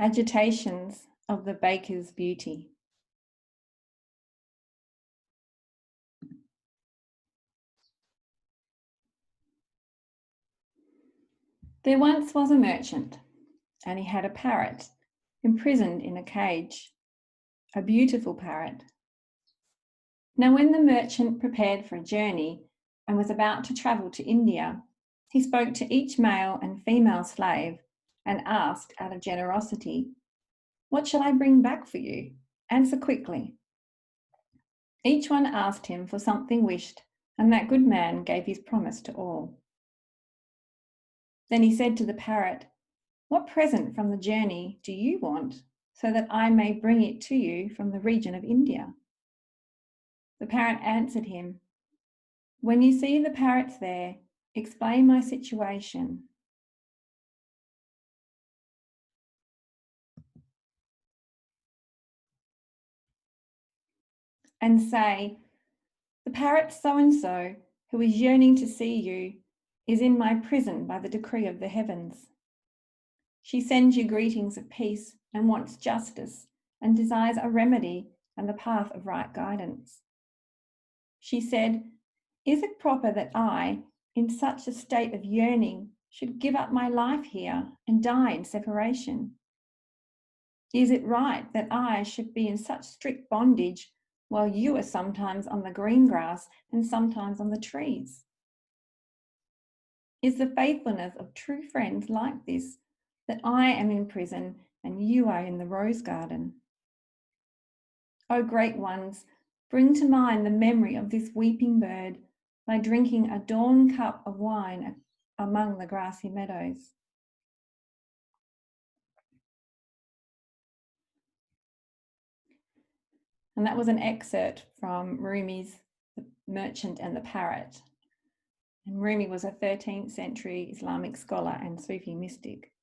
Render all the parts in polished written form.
Agitations of the Baker's Beauty. There once was a merchant, and he had a parrot imprisoned in a cage, a beautiful parrot. Now when the merchant prepared for a journey and was about to travel to India, he spoke to each male and female slave and asked out of generosity, "What shall I bring back for you? Answer quickly." Each one asked him for something wished, and that good man gave his promise to all. Then he said to the parrot, "What present from the journey do you want, so that I may bring it to you from the region of India?" The parrot answered him, "When you see the parrots there, explain my situation." And say, "The parrot so-and-so, who is yearning to see you, is in my prison by the decree of the heavens. She sends you greetings of peace and wants justice and desires a remedy and the path of right guidance." She said, "Is it proper that I, in such a state of yearning, should give up my life here and die in separation? Is it right that I should be in such strict bondage while you are sometimes on the green grass and sometimes on the trees? Is the faithfulness of true friends like this, that I am in prison and you are in the rose garden? O great ones, bring to mind the memory of this weeping bird by drinking a dawn cup of wine among the grassy meadows." And that was an excerpt from Rumi's The Merchant and the Parrot. And Rumi was a 13th century Islamic scholar and Sufi mystic.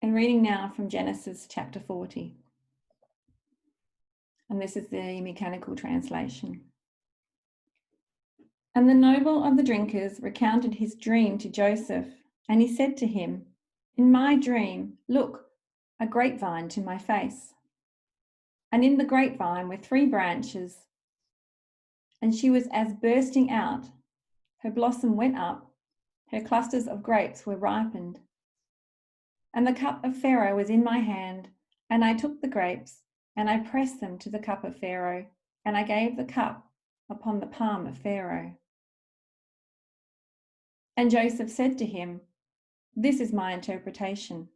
And reading now from Genesis chapter 40. And this is the mechanical translation. And the noble of the drinkers recounted his dream to Joseph, and he said to him, "In my dream, look, a grapevine to my face. And in the grapevine were 3 branches, and she was as bursting out. Her blossom went up, her clusters of grapes were ripened. And the cup of Pharaoh was in my hand, and I took the grapes, and I pressed them to the cup of Pharaoh, and I gave the cup upon the palm of Pharaoh." And Joseph said to him, "This is my interpretation.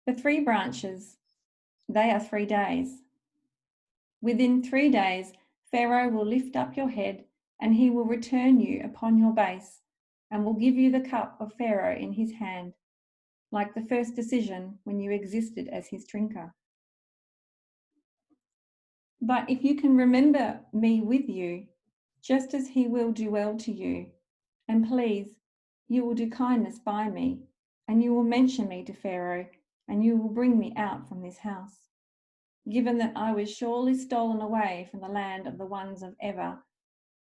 The 3 branches, they are 3 days. Within 3 days, Pharaoh will lift up your head, and he will return you upon your base, and will give you the cup of Pharaoh in his hand, like the first decision when you existed as his drinker. But if you can remember me with you, just as he will do well to you, and please, you will do kindness by me, and you will mention me to Pharaoh, and you will bring me out from this house, given that I was surely stolen away from the land of the ones of ever,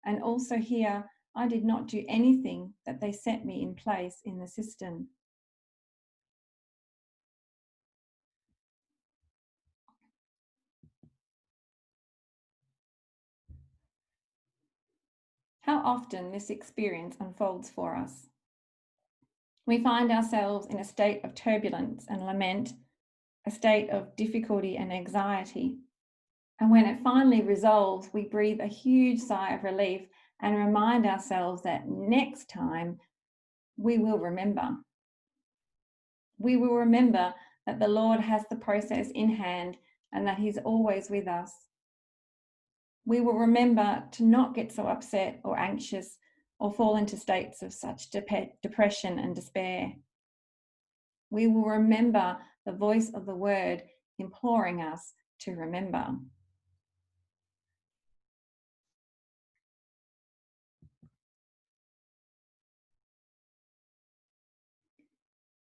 and also here I did not do anything that they set me in place in the cistern." How often this experience unfolds for us. We find ourselves in a state of turbulence and lament, a state of difficulty and anxiety. And when it finally resolves, we breathe a huge sigh of relief and remind ourselves that next time we will remember. We will remember that the Lord has the process in hand and that He's always with us. We will remember to not get so upset or anxious or fall into states of such depression and despair. We will remember the voice of the word imploring us to remember.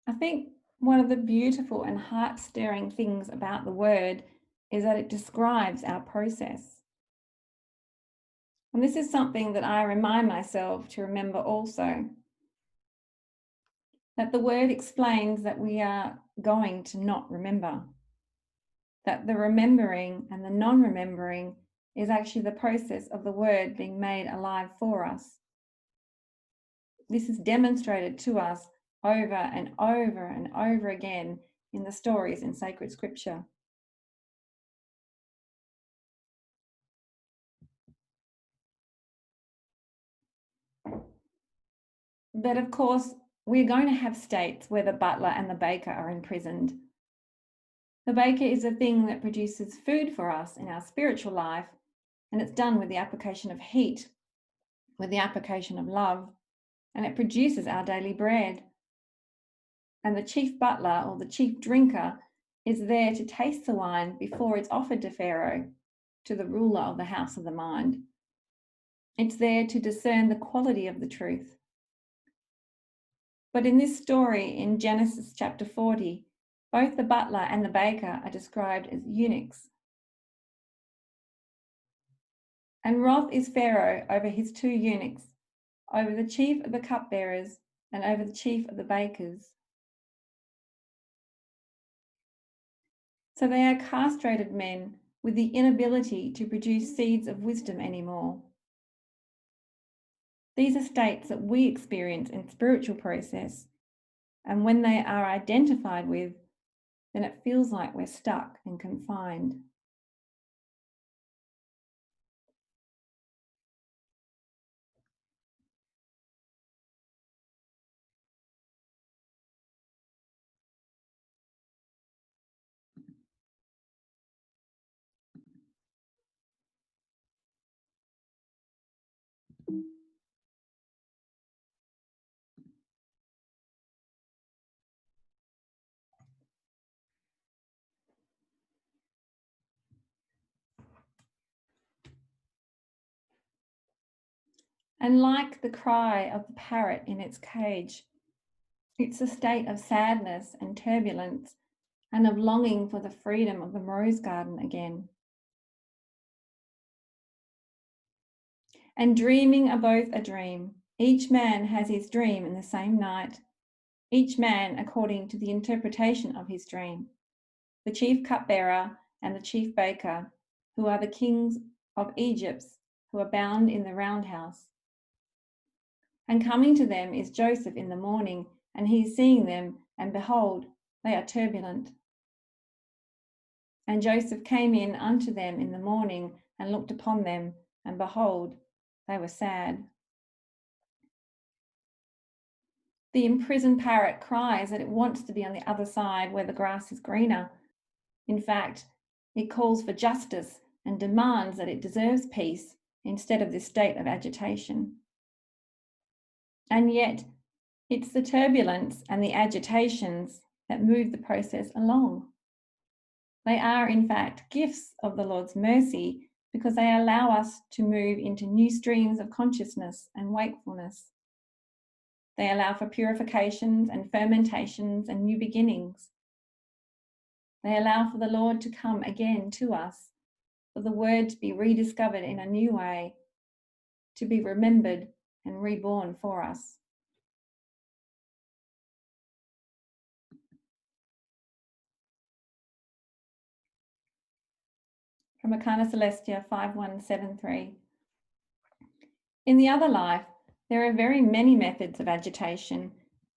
I think one of the beautiful and heart-stirring things about the word is that it describes our process. And this is something that I remind myself to remember also, that the word explains that we are going to not remember, that the remembering and the non-remembering is actually the process of the word being made alive for us. This is demonstrated to us over and over and over again in the stories in sacred scripture. But of course, we're going to have states where the butler and the baker are imprisoned. The baker is a thing that produces food for us in our spiritual life, and it's done with the application of heat, with the application of love, and it produces our daily bread. And the chief butler or the chief drinker is there to taste the wine before it's offered to Pharaoh, to the ruler of the house of the mind. It's there to discern the quality of the truth. But in this story in Genesis chapter 40, both the butler and the baker are described as eunuchs. And wrath is Pharaoh over his two eunuchs, over the chief of the cupbearers and over the chief of the bakers. So they are castrated men with the inability to produce seeds of wisdom anymore. These are states that we experience in spiritual process, and when they are identified with, then it feels like we're stuck and confined. And like the cry of the parrot in its cage, it's a state of sadness and turbulence and of longing for the freedom of the rose garden again. And dreaming are both a dream. Each man has his dream in the same night, each man according to the interpretation of his dream. The chief cupbearer and the chief baker, who are the kings of Egypt, who are bound in the round house. And coming to them is Joseph in the morning, and he is seeing them, and behold, they are turbulent. And Joseph came in unto them in the morning, and looked upon them, and behold, they were sad. The imprisoned parrot cries that it wants to be on the other side where the grass is greener. In fact, it calls for justice and demands that it deserves peace instead of this state of agitation. And yet, it's the turbulence and the agitations that move the process along. They are, in fact, gifts of the Lord's mercy because they allow us to move into new streams of consciousness and wakefulness. They allow for purifications and fermentations and new beginnings. They allow for the Lord to come again to us, for the word to be rediscovered in a new way, to be remembered and reborn for us. From Arcana Celestia 5173. In the other life, there are very many methods of agitation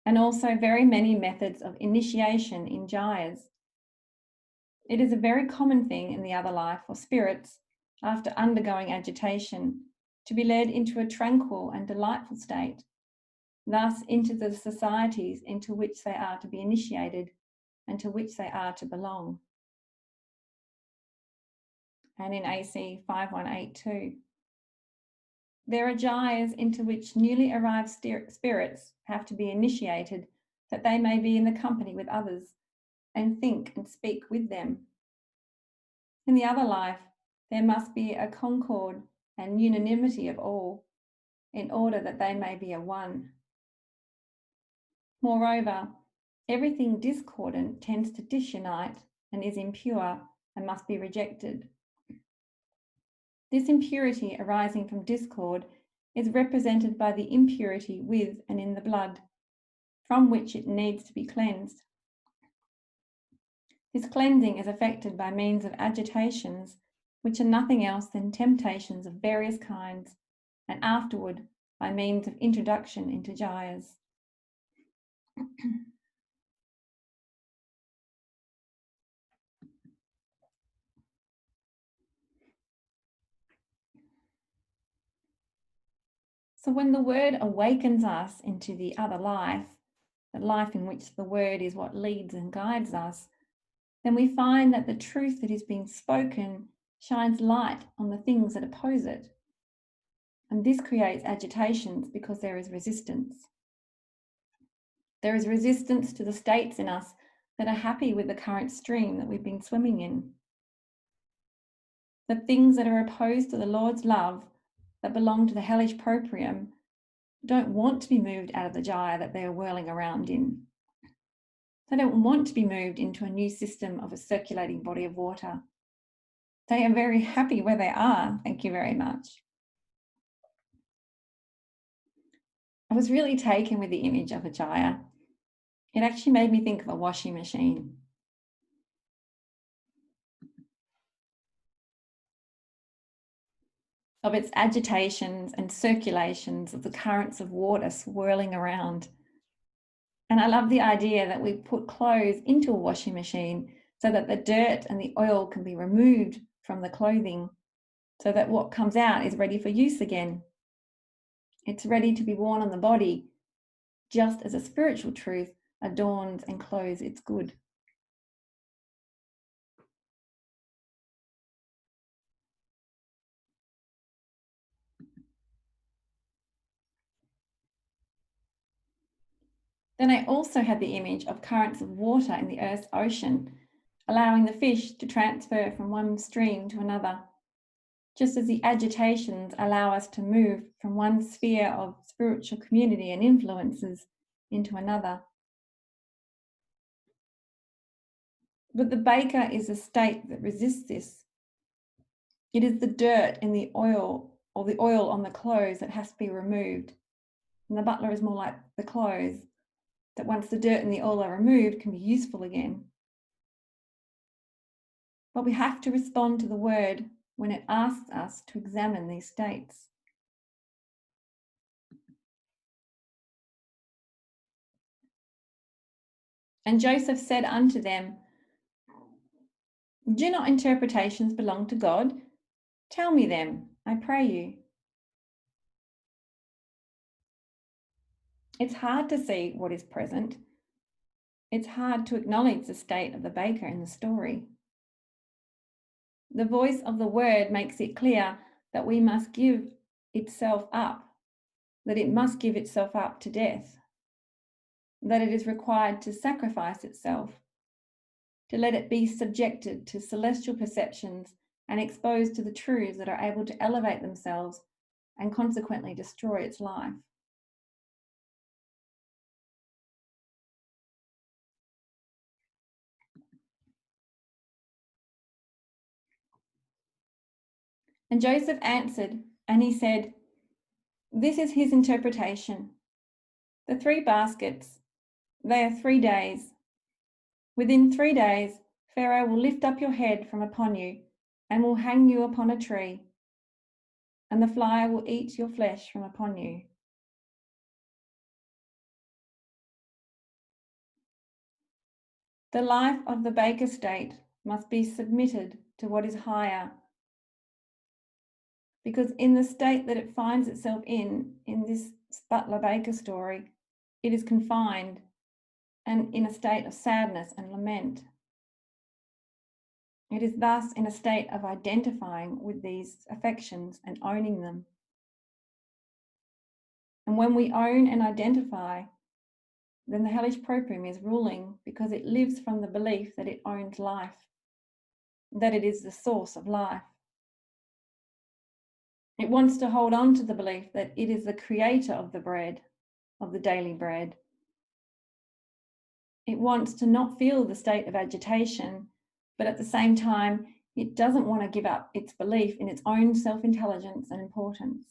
and also very many methods of initiation in gyres. It is a very common thing in the other life for spirits, after undergoing agitation, to be led into a tranquil and delightful state, thus into the societies into which they are to be initiated and to which they are to belong. And in AC 5182. There are gyres into which newly arrived spirits have to be initiated that they may be in the company with others and think and speak with them. In the other life, there must be a concord and unanimity of all in order that they may be a one. Moreover, everything discordant tends to disunite and is impure and must be rejected. This impurity arising from discord is represented by the impurity with and in the blood, from which it needs to be cleansed. This cleansing is effected by means of agitations, which are nothing else than temptations of various kinds, and afterward by means of introduction into jayas. So when the word awakens us into the other life, the life in which the word is what leads and guides us, then we find that the truth that is being spoken shines light on the things that oppose it. And this creates agitations because there is resistance. There is resistance to the states in us that are happy with the current stream that we've been swimming in. The things that are opposed to the Lord's love, that belong to the hellish proprium, don't want to be moved out of the jaya that they are whirling around in. They don't want to be moved into a new system of a circulating body of water. They are very happy where they are, thank you very much. I was really taken with the image of a jaya. It actually made me think of a washing machine. Of its agitations and circulations of the currents of water swirling around. And I love the idea that we put clothes into a washing machine so that the dirt and the oil can be removed from the clothing, so that what comes out is ready for use again. It's ready to be worn on the body, just as a spiritual truth adorns and clothes its good. Then I also had the image of currents of water in the Earth's ocean, allowing the fish to transfer from one stream to another, just as the agitations allow us to move from one sphere of spiritual community and influences into another. But the baker is a state that resists this. It is the dirt in the oil, or the oil on the clothes, that has to be removed. And the butler is more like the clothes, that once the dirt and the oil are removed, can be useful again. But we have to respond to the word when it asks us to examine these states. And Joseph said unto them, do not interpretations belong to God? Tell me them, I pray you. It's hard to see what is present. It's hard to acknowledge the state of the baker in the story. The voice of the word makes it clear that we must give itself up, that it must give itself up to death, that it is required to sacrifice itself, to let it be subjected to celestial perceptions and exposed to the truths that are able to elevate themselves and consequently destroy its life. And Joseph answered, and he said, this is his interpretation. The 3 baskets, they are 3 days. Within 3 days, Pharaoh will lift up your head from upon you and will hang you upon a tree, and the fly will eat your flesh from upon you. The life of the baker state must be submitted to what is higher, because in the state that it finds itself in this butler baker story, it is confined and in a state of sadness and lament. It is thus in a state of identifying with these affections and owning them. And when we own and identify, then the hellish proprium is ruling because it lives from the belief that it owns life, that it is the source of life. It wants to hold on to the belief that it is the creator of the bread, of the daily bread. It wants to not feel the state of agitation, but at the same time, It doesn't want to give up its belief in its own self-intelligence and importance.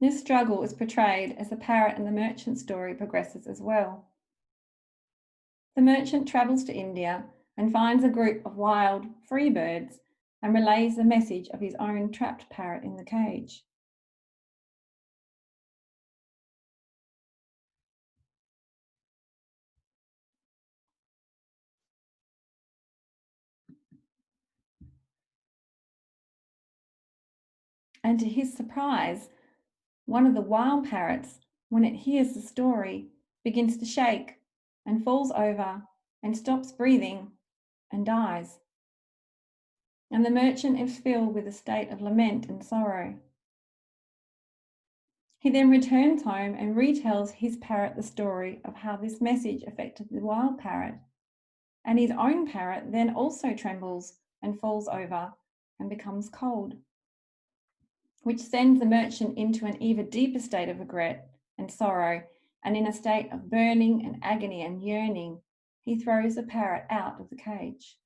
This struggle is portrayed as the parrot and the merchant story progresses as well. The merchant travels to India and finds a group of wild, free birds and relays the message of his own trapped parrot in the cage. And to his surprise, one of the wild parrots, when it hears the story, begins to shake and falls over and stops breathing and dies. And the merchant is filled with a state of lament and sorrow. He then returns home and retells his parrot the story of how this message affected the wild parrot. And his own parrot then also trembles and falls over and becomes cold, which sends the merchant into an even deeper state of regret and sorrow, and in a state of burning and agony and yearning, he throws the parrot out of the cage.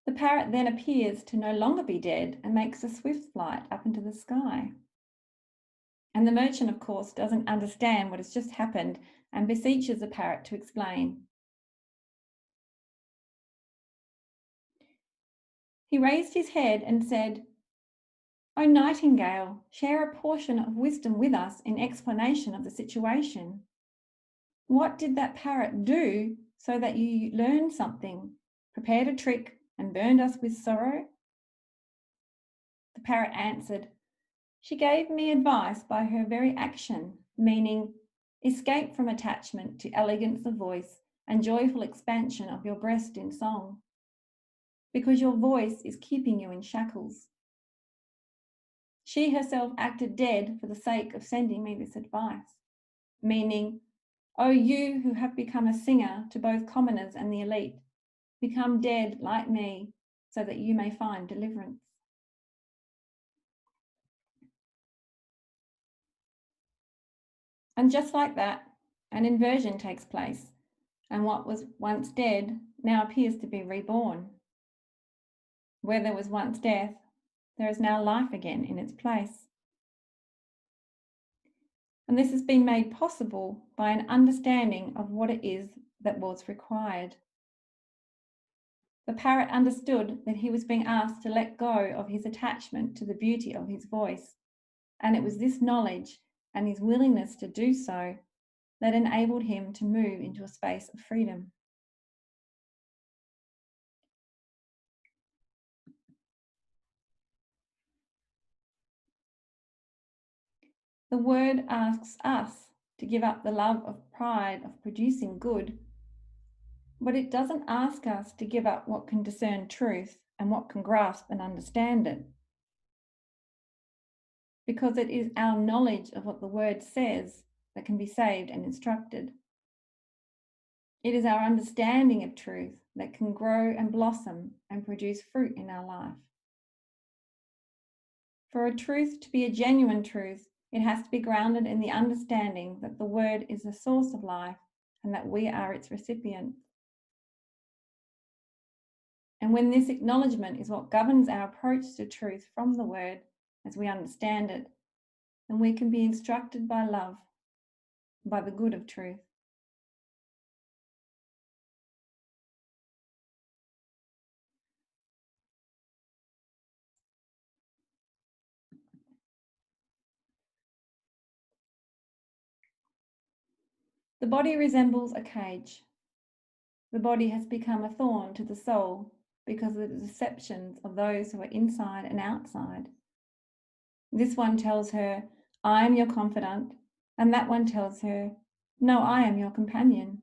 The parrot then appears to no longer be dead and makes a swift flight up into the sky. And the merchant, of course, doesn't understand what has just happened and beseeches the parrot to explain. He raised his head and said, "O nightingale, share a portion of wisdom with us in explanation of the situation. What did that parrot do so that you learned something, prepared a trick, and burned us with sorrow?" The parrot answered, "She gave me advice by her very action, meaning escape from attachment to elegance of voice and joyful expansion of your breast in song, because your voice is keeping you in shackles. She herself acted dead for the sake of sending me this advice, meaning, oh, you who have become a singer to both commoners and the elite, become dead like me so that you may find deliverance." And just like that, an inversion takes place, and what was once dead now appears to be reborn. Where there was once death, there is now life again in its place. And this has been made possible by an understanding of what it is that was required. The parrot understood that he was being asked to let go of his attachment to the beauty of his voice, and it was this knowledge and his willingness to do so that enabled him to move into a space of freedom. The word asks us to give up the love of pride of producing good, but it doesn't ask us to give up what can discern truth and what can grasp and understand it, because it is our knowledge of what the word says that can be saved and instructed. It is our understanding of truth that can grow and blossom and produce fruit in our life. For a truth to be a genuine truth, it has to be grounded in the understanding that the word is the source of life and that we are its recipients. And when this acknowledgement is what governs our approach to truth from the word as we understand it, then we can be instructed by love, by the good of truth. The body resembles a cage. The body has become a thorn to the soul because of the deceptions of those who are inside and outside. This one tells her, "I am your confidant," and that one tells her, "No, I am your companion."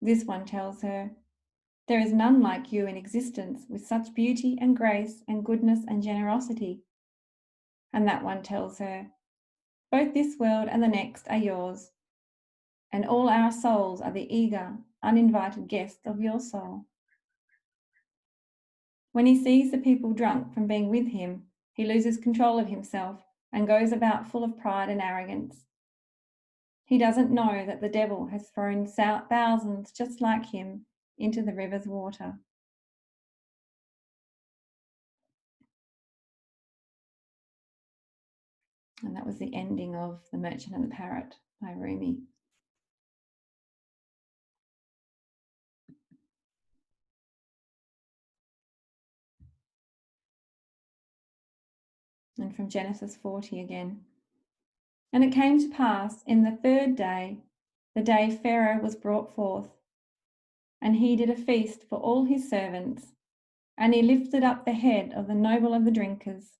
This one tells her, "There is none like you in existence with such beauty and grace and goodness and generosity." And that one tells her, "Both this world and the next are yours, and all our souls are the eager, uninvited guests of your soul. When he sees the people drunk from being with him, he loses control of himself and goes about full of pride and arrogance. He doesn't know that the devil has thrown thousands just like him into the river's water. And that was the ending of The Merchant and the Parrot by Rumi. And from Genesis 40 again. And it came to pass in the third day, the day Pharaoh was brought forth, and he did a feast for all his servants, and he lifted up the head of the noble of the drinkers,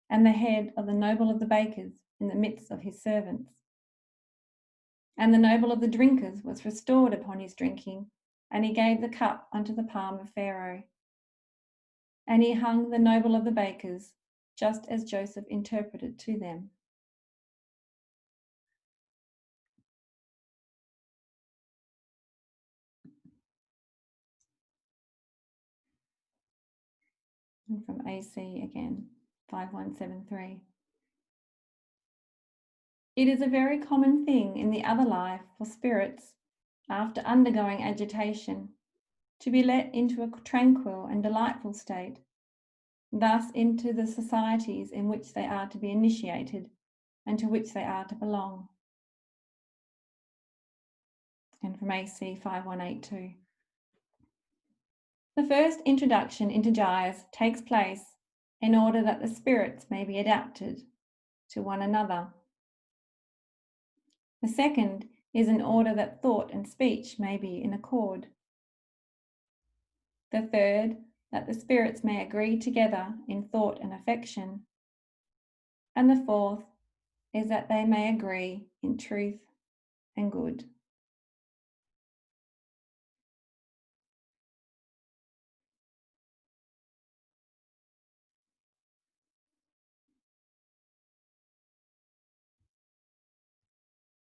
and the head of the noble of the bakers in the midst of his servants. And the noble of the drinkers was restored upon his drinking, and he gave the cup unto the palm of Pharaoh. And he hung the noble of the bakers, just as Joseph interpreted to them. And from AC again, 5173. It is a very common thing in the other life for spirits, after undergoing agitation, to be let into a tranquil and delightful state, thus into the societies in which they are to be initiated and to which they are to belong. And from AC 5182. The first introduction into gyres takes place in order that the spirits may be adapted to one another. The second is in order that thought and speech may be in accord. The third, that the spirits may agree together in thought and affection. And the fourth is that they may agree in truth and good.